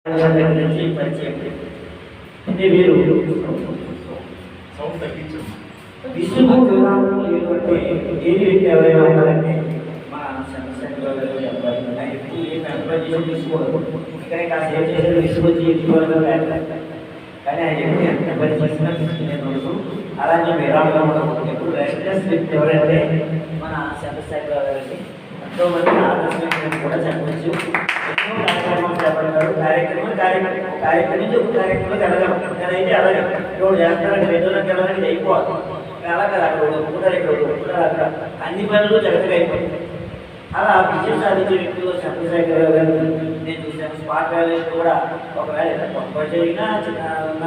అంటే వీరు విశ్వభూతులు ఏది వ్యక్తి ఎవరైనా ఉన్నారంటే మన చంద్రశేఖర్ గారు చెప్పాలి. ఆయన ఎప్పుడు ఏ ఎంప్లాయ్ తీసుకోవడం కానీ కాసేపు చేసిన విశ్వజీ కానీ ఆయన ఎప్పుడు ఎంత పని చేసినా తీసుకునే రోజు అలాగే విరాళంగా మనం ఎప్పుడు రెస్ట్లెస్ వ్యక్తి ఎవరంటే మన చంద్రశేఖర్ గారు అండి. ఎంతో మంది ఆదర్శం కూడా చెప్పవచ్చు. ఎన్నో కార్యక్రమాలు చేపడతారు. కార్యక్రమం నుంచి ఒక కార్యక్రమంలో వెళ్ళగలం. నేనైతే అలాగే ఇప్పుడు చేస్తానంటే 2 రోజులకు వెళ్ళడానికి అయిపోవాలి. అలా కదా అక్కడ ఒప్పుకుంటారు, ఇక్కడ ఒప్పుకుంటారు, అక్కడ అన్ని పనులు జగతగా అయిపోయింది. అలా విజయం సాధించే వ్యక్తులు చంద్రశేఖర్ గారు నేను చూశాను. స్పాట్ వ్యాలీస్ కూడా ఒకవేళ తక్కువ జరిగినా చిన్న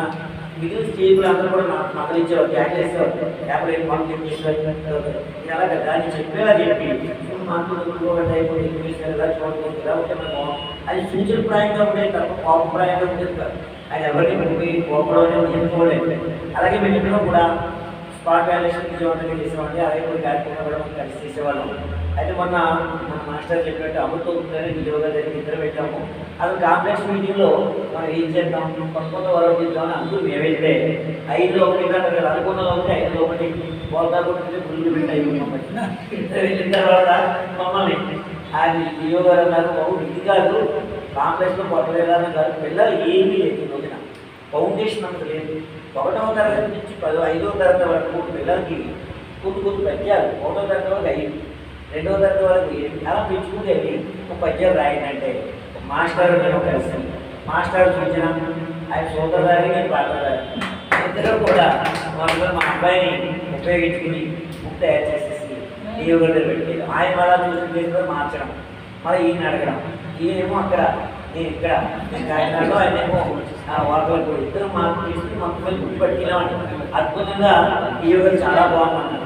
మిగిలిన స్టేజ్లు అందరూ కూడా మద్దలిచ్చేవారు, ట్యాక్లు వేసేవారు. 50 పనులు చేసేవారు. అలాగే దాన్ని చెప్పేలా చెప్పి మాట్లాడుకోవడం అయిపోయింది. ఇలా చూడకూడదు, ఇలా ఉంటే మనం అది సూచనప్రాయంగా ఉండేది తప్ప కోపప్రాయంగా ఉండేది కాదు. ఆయన ఎవరిని పడిపోయి కోపడం చెప్పుకోలేదు. అలాగే మేము కూడా స్పాట్ వ్యాల్యుయేషన్ విజయవంతంగా చేసేవాడి. అలాగే కొన్ని కార్యక్రమాలు కూడా మనం కలిసి చేసేవాళ్ళం. అయితే మొన్న మన మాస్టర్ చెప్పినట్టు అమృతోత్తరని విజయవాడ దగ్గర ఇద్దరు పెట్టాము. అది కాంప్లెక్స్ మీటింగ్లో మనం ఏం చేద్దాం, కొత్త వరకు చేద్దామని అందరూ మేమైతే 5లో 1 గంటలు అనుకున్నలో ఉంటే 5లో 1 బోల్తా కొట్టితే గుళ్ళు పెట్టాయి. ఇద్దరు వెళ్ళిన తర్వాత మమ్మల్ని ఆయన జియో గారు అన్నారు, బాబు ఇది కాదు కాంప్లెక్స్లో కొట్టలేదని కాదు, పిల్లలు ఏమీ లేదు రోజున ఫౌండేషన్ అంత లేదు. 1వ తరగతి నుంచి 5వ తరగతి వరకు పిల్లలకి కొన్ని పద్యాలు 1వ తరగతి వరకు 5, 2వ తరగతి వరకు 7 అలా పెంచుకుంటే ఒక పద్యాలు రాయండి. మాస్టర్ నేను కలిసి మాస్టర్ సూచన ఆయన సోదరుదారి నేను పాటదారి ఇద్దరు కూడా మా అబ్బాయిని ఉపయోగించుకుని బుక్ తయారు చేసేసి టీవీ దగ్గర పెట్టేది. ఆయన మళ్ళా చూసి మార్చడం, మళ్ళీ ఈయన అడగడం, ఈయనేమో అక్కడ నేను ఇక్కడ నేను కాకినాడలో ఆయనేమో వార్తలు కూడా ఇద్దరు మార్పులు తీసుకుని మొత్తం గుర్తు పట్టుకెళ్ళామండి. అద్భుతంగా టీవీ గారు చాలా బాగున్నాను.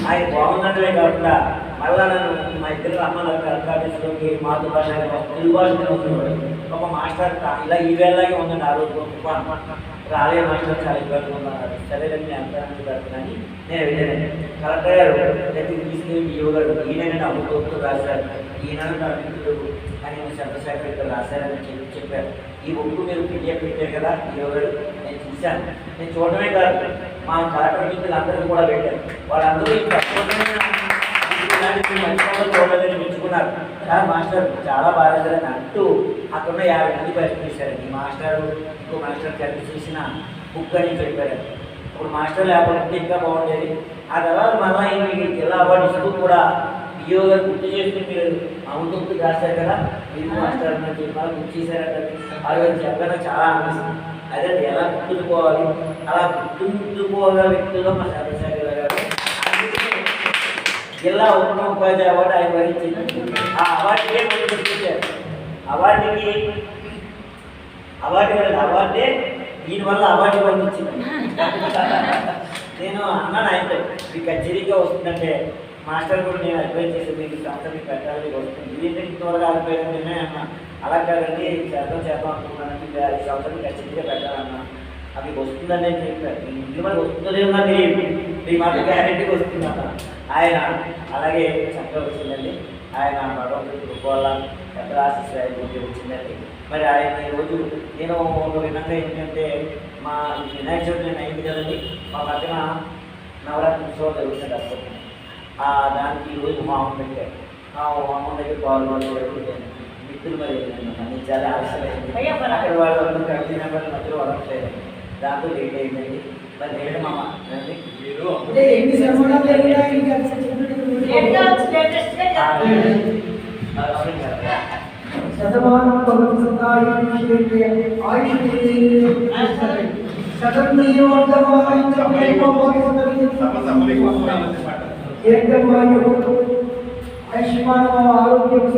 ఆయన బాగున్నట్టువే కాకుండా మళ్ళా నన్ను మా ఇద్దరు అమ్మల కలకాటేశ్వరికి మాతృభాష తెలుగు భాష తెలుగుతున్నాడు. ఒక మాస్టర్ ఇలా ఈవేళలాగే ఉందండి. ఆ రోజు రాలే మాస్టర్ చాలా ఇబ్బంది ఉన్నారు. సరేనండి అంతరాన్ని పెడుతున్నాని నేను వెళ్ళాను. కలెక్టర్ గారు దగ్గరికి తీసుకెళ్ళి యోగాడు ఈయన అమృతోత్తు రాశారు, ఈయన మిత్రుడు అని చంద్రశేఖర్ ఇక్కడ రాశారని చెప్పారు. ఈ బుక్ మీరు పిడిఎఫ్ పెట్టారు కదా యోగాడు, నేను చూశాను. నేను చూడటమే కాదు మా కలెక్టర్ మిత్రులు అందరికీ కూడా పెట్టారు. వాళ్ళందరూ చూడాలని మెచ్చుకున్నారు. మాస్టర్ చాలా బాగా అంటూ అక్కడ 50 మంది పరిశీలించారండి. ఈ మాస్టర్ ఇంకో మాస్టర్ కలిసి చేసిన బుక్ అని చెప్పారు. ఇప్పుడు మాస్టర్ లేకపోతే ఇంకా బాగుండేది. ఆ తర్వాత మళ్ళీ మీకు జిల్లా అవార్డు ఇస్తూ కూడా యోగా గుర్తు చేసుకుని మీరు అమృతోత్తు రాశారు కదా మీరు మాస్టర్ అని చెప్పారు, గుర్తు చేశారంటే అలాగే చెప్పడం చాలా ఆనందిస్తుంది. అదే ఎలా గుర్తుంచుకోవాలి, అలా గుర్తుంచుకోగల వ్యక్తుల్లో మా చంద్రశేఖర్ గారు జిల్లా ఉపాధ్యాయ అవార్డు ఆయన వహించింది. ఆ అవార్డుకే ముందు గుర్తించారు. అవార్డే దీనివల్ల అవార్డు పంపించింది. నేను అన్నాను ఆయనతో మీకు కచేరీగా వస్తుందంటే మాస్టర్ కూడా నేను అడ్వైజ్ చేసి మీకు సంవత్సరం పెట్టాలి వస్తుంది. ఇది ఇంతవరకు ఆగిపోయింది అన్నా. అలా కాదండి చేద్దాం అనుకున్నానండి, 5 సంవత్సరాలు కచేరీగా పెట్టాలన్నా అవి వస్తుందని చెప్పారు. ఇంటి మరి వస్తుందో లేదో నాకు తెలియదు, మీ మాట గ్యారెంటీగా వస్తుందన్న ఆయన. అలాగే చక్కగా వచ్చిందండి. ఆయన భగవంతుడి కృప వల్ల పెద్ద ఆశీస్సు వచ్చిందండి. మరి ఆయన ఈరోజు నేను ఒక విధంగా ఏంటంటే మా వినాయక చవితి నేను అయింది కదండి, మా పక్కన నవరాత్రి ఉత్సవం జరుగుతుంది. అప్పుడు దానికి ఈరోజు హోమం పెట్టారు. ఆ హోమం దగ్గర పాల్గొనే మిత్రులు మరి నేను చాలా ఆశలైంది. అక్కడ వాళ్ళు కలిసి నెంబర్ మధ్యలో వదలట్లేదు, దాంతో లేట్ అయిందండి. మరి లేట్ మామ ఆరోగ్యం